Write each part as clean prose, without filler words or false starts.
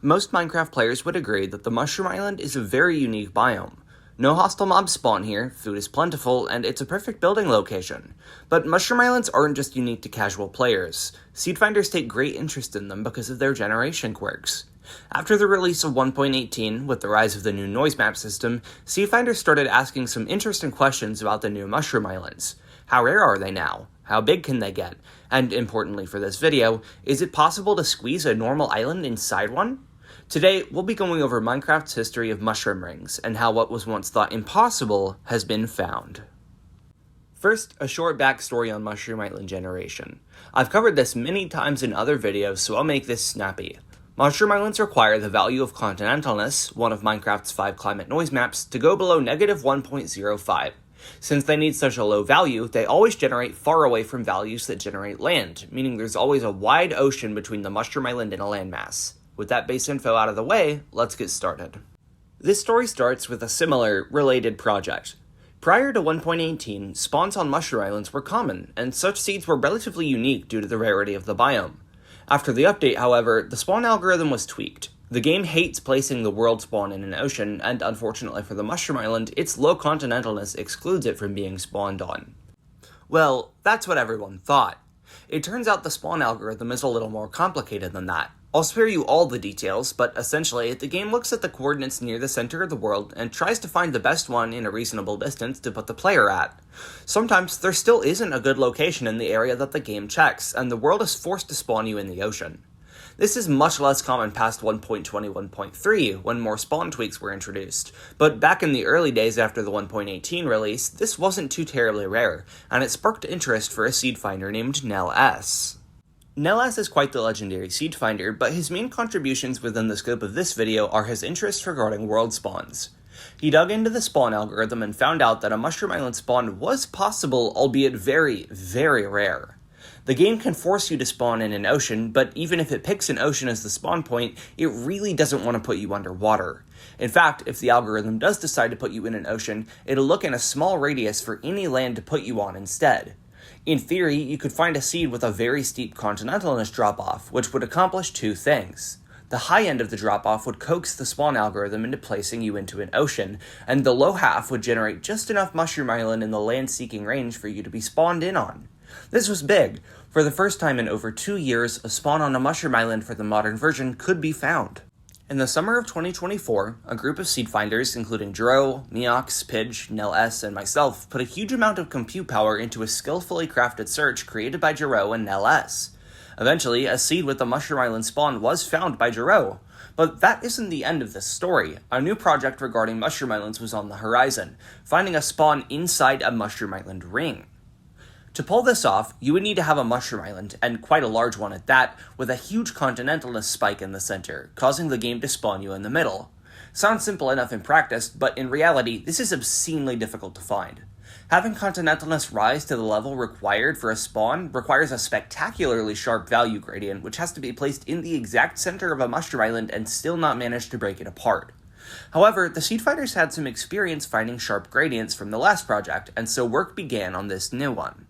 Most Minecraft players would agree that the Mushroom Island is a very unique biome. No hostile mobs spawn here, food is plentiful, and it's a perfect building location. But Mushroom Islands aren't just unique to casual players. Seedfinders take great interest in them because of their generation quirks. After the release of 1.18, with the rise of the new noise map system, Seedfinders started asking some interesting questions about the new Mushroom Islands. How rare are they now? How big can they get? And importantly for this video, is it possible to squeeze a normal island inside one? Today, we'll be going over Minecraft's history of mushroom rings, and how what was once thought impossible has been found. First, a short backstory on Mushroom Island generation. I've covered this many times in other videos, so I'll make this snappy. Mushroom Islands require the value of continentalness, one of Minecraft's 5 climate noise maps, to go below negative 1.05. Since they need such a low value, they always generate far away from values that generate land, meaning there's always a wide ocean between the Mushroom Island and a landmass. With that base info out of the way, let's get started. This story starts with a similar, related project. Prior to 1.18, spawns on Mushroom Islands were common, and such seeds were relatively unique due to the rarity of the biome. After the update, however, the spawn algorithm was tweaked. The game hates placing the world spawn in an ocean, and unfortunately for the Mushroom Island, its low continentalness excludes it from being spawned on. Well, that's what everyone thought. It turns out the spawn algorithm is a little more complicated than that. I'll spare you all the details, but essentially, the game looks at the coordinates near the center of the world and tries to find the best one in a reasonable distance to put the player at. Sometimes, there still isn't a good location in the area that the game checks, and the world is forced to spawn you in the ocean. This is much less common past 1.21.3, when more spawn tweaks were introduced, but back in the early days after the 1.18 release, this wasn't too terribly rare, and it sparked interest for a seed finder named Nell S. Nell S is quite the legendary seed finder, but his main contributions within the scope of this video are his interests regarding world spawns. He dug into the spawn algorithm and found out that a Mushroom Island spawn was possible, albeit very, very rare. The game can force you to spawn in an ocean, but even if it picks an ocean as the spawn point, it really doesn't want to put you underwater. In fact, if the algorithm does decide to put you in an ocean, it'll look in a small radius for any land to put you on instead. In theory, you could find a seed with a very steep continentalness drop-off, which would accomplish two things. The high end of the drop-off would coax the spawn algorithm into placing you into an ocean, and the low half would generate just enough Mushroom Island in the land-seeking range for you to be spawned in on. This was big. For the first time in over 2 years, a spawn on a Mushroom Island for the modern version could be found. In the summer of 2024, a group of seed finders, including Jero, Meox, Pidge, Nell S, and myself, put a huge amount of compute power into a skillfully crafted search created by Jero and Nell S. Eventually, a seed with the Mushroom Island spawn was found by Jero. But that isn't the end of this story. A new project regarding Mushroom Islands was on the horizon, finding a spawn inside a Mushroom Island ring. To pull this off, you would need to have a Mushroom Island, and quite a large one at that, with a huge continentalness spike in the center, causing the game to spawn you in the middle. Sounds simple enough in practice, but in reality, this is obscenely difficult to find. Having continentalness rise to the level required for a spawn requires a spectacularly sharp value gradient, which has to be placed in the exact center of a Mushroom Island and still not manage to break it apart. However, the seed finders had some experience finding sharp gradients from the last project, and so work began on this new one.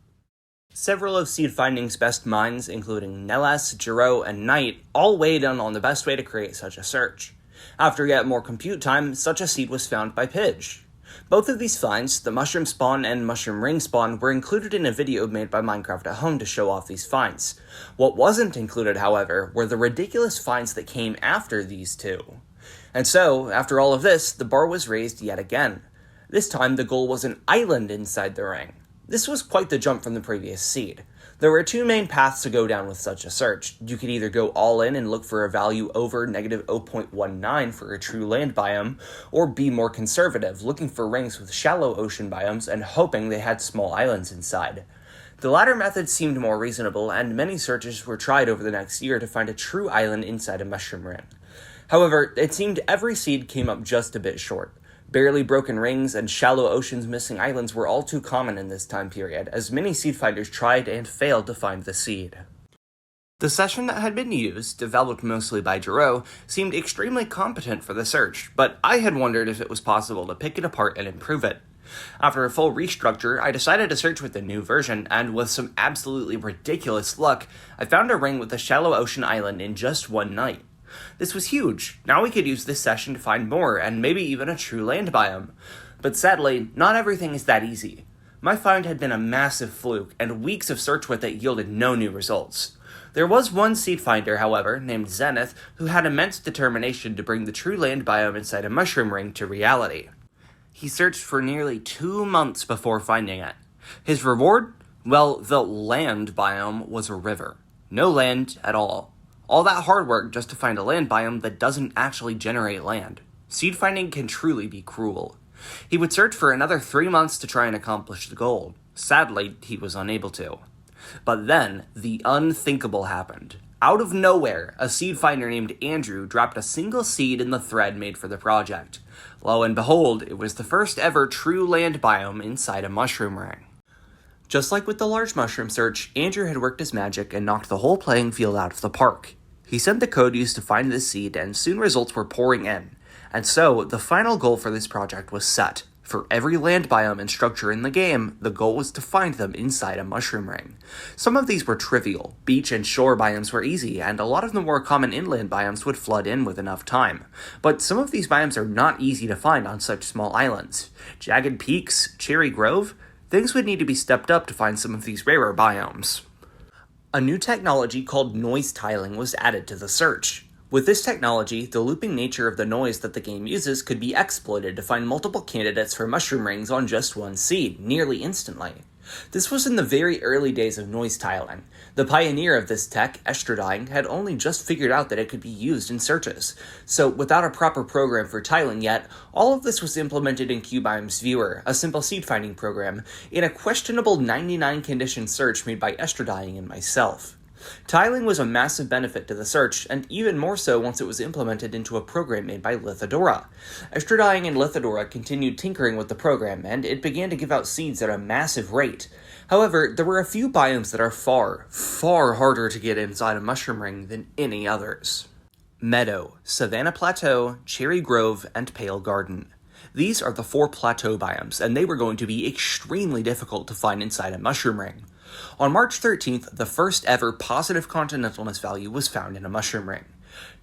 Several of seed finding's best minds, including Nell S, Jero, and Knight, all weighed in on the best way to create such a search. After yet more compute time, such a seed was found by Pidge. Both of these finds, the mushroom spawn and mushroom ring spawn, were included in a video made by Minecraft at Home to show off these finds. What wasn't included, however, were the ridiculous finds that came after these two. And so, after all of this, the bar was raised yet again. This time, the goal was an island inside the ring. This was quite the jump from the previous seed. There were two main paths to go down with such a search. You could either go all in and look for a value over negative 0.19 for a true land biome, or be more conservative, looking for rings with shallow ocean biomes and hoping they had small islands inside. The latter method seemed more reasonable, and many searches were tried over the next year to find a true island inside a mushroom ring. However, it seemed every seed came up just a bit short. Barely broken rings and shallow oceans missing islands were all too common in this time period, as many seed finders tried and failed to find the seed. The session that had been used, developed mostly by Jero, seemed extremely competent for the search, but I had wondered if it was possible to pick it apart and improve it. After a full restructure, I decided to search with the new version, and with some absolutely ridiculous luck, I found a ring with a shallow ocean island in just one night. This was huge. Now we could use this session to find more, and maybe even a true land biome. But sadly, not everything is that easy. My find had been a massive fluke, and weeks of search with it yielded no new results. There was one seed finder, however, named Zenith, who had immense determination to bring the true land biome inside a mushroom ring to reality. He searched for nearly 2 months before finding it. His reward? Well, the land biome was a river. No land at all. All that hard work just to find a land biome that doesn't actually generate land. Seed finding can truly be cruel. He would search for another 3 months to try and accomplish the goal. Sadly, he was unable to. But then, the unthinkable happened. Out of nowhere, a seed finder named Andrew dropped a single seed in the thread made for the project. Lo and behold, it was the first ever true land biome inside a mushroom ring. Just like with the large mushroom search, Andrew had worked his magic and knocked the whole playing field out of the park. He sent the code used to find this seed, and soon results were pouring in. And so, the final goal for this project was set. For every land biome and structure in the game, the goal was to find them inside a mushroom ring. Some of these were trivial. Beach and shore biomes were easy, and a lot of the more common inland biomes would flood in with enough time. But some of these biomes are not easy to find on such small islands. Jagged Peaks, Cherry Grove, things would need to be stepped up to find some of these rarer biomes. A new technology called noise tiling was added to the search. With this technology, the looping nature of the noise that the game uses could be exploited to find multiple candidates for mushroom rings on just one seed, nearly instantly. This was in the very early days of noise tiling. The pioneer of this tech, Estrodying, had only just figured out that it could be used in searches. So, without a proper program for tiling yet, all of this was implemented in QBiome's Viewer, a simple seed finding program, in a questionable 99 condition search made by Estrodying and myself. Tiling was a massive benefit to the search, and even more so once it was implemented into a program made by Lithadora. Estrodying and Lithadora continued tinkering with the program, and it began to give out seeds at a massive rate. However, there were a few biomes that are far, far harder to get inside a mushroom ring than any others. Meadow, Savannah Plateau, Cherry Grove, and Pale Garden. These are the 4 plateau biomes, and they were going to be extremely difficult to find inside a mushroom ring. On March 13th, the first ever positive continentalness value was found in a mushroom ring.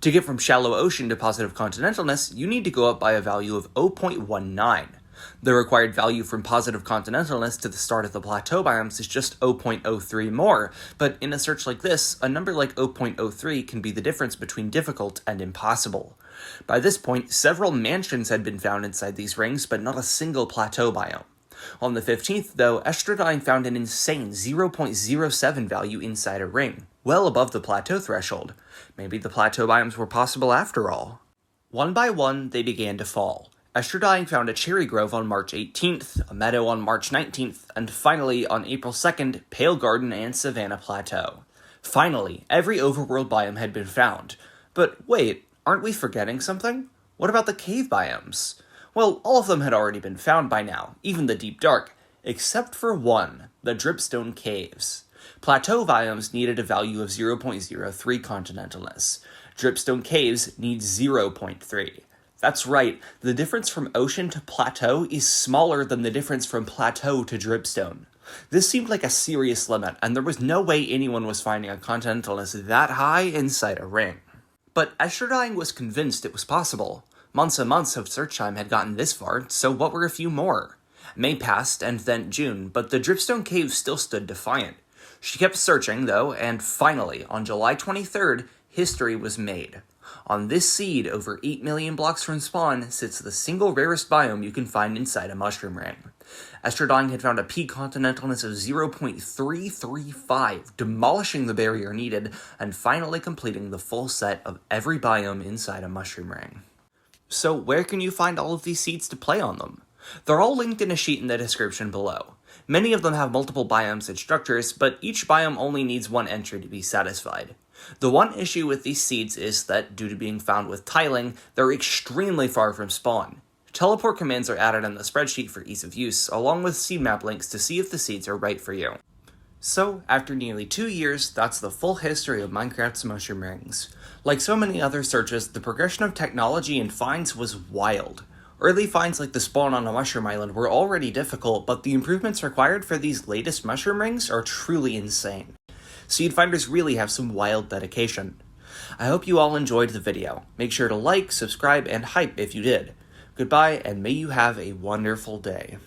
To get from shallow ocean to positive continentalness, you need to go up by a value of 0.19. The required value from positive continentalness to the start of the plateau biomes is just 0.03 more, but in a search like this, a number like 0.03 can be the difference between difficult and impossible. By this point, several mansions had been found inside these rings, but not a single plateau biome. On the 15th, though, Estrodying found an insane 0.07 value inside a ring, well above the plateau threshold. Maybe the plateau biomes were possible after all. One by one, they began to fall. Estrodying found a Cherry Grove on March 18th, a Meadow on March 19th, and finally, on April 2nd, Pale Garden and Savannah Plateau. Finally, every overworld biome had been found. But wait, aren't we forgetting something? What about the cave biomes? Well, all of them had already been found by now, even the Deep Dark, except for one, the Dripstone Caves. Plateau biomes needed a value of 0.03 continentalness. Dripstone Caves need 0.3. That's right, the difference from ocean to plateau is smaller than the difference from plateau to dripstone. This seemed like a serious limit, and there was no way anyone was finding a continentalness that high inside a ring. But Estrodying was convinced it was possible. Months and months of search time had gotten this far, so what were a few more? May passed, and then June, but the Dripstone Cave still stood defiant. She kept searching, though, and finally, on July 23rd, history was made. On this seed, over 8 million blocks from spawn, sits the single rarest biome you can find inside a mushroom ring. Estrodying had found a peak continentalness of 0.335, demolishing the barrier needed, and finally completing the full set of every biome inside a mushroom ring. So where can you find all of these seeds to play on them? They're all linked in a sheet in the description below. Many of them have multiple biomes and structures, but each biome only needs one entry to be satisfied. The one issue with these seeds is that, due to being found with tiling, they're extremely far from spawn. Teleport commands are added in the spreadsheet for ease of use, along with seed map links to see if the seeds are right for you. So, after nearly 2 years, that's the full history of Minecraft's mushroom rings. Like so many other searches, the progression of technology and finds was wild. Early finds like the spawn on a mushroom island were already difficult, but the improvements required for these latest mushroom rings are truly insane. Seed finders really have some wild dedication. I hope you all enjoyed the video. Make sure to like, subscribe, and hype if you did. Goodbye, and may you have a wonderful day.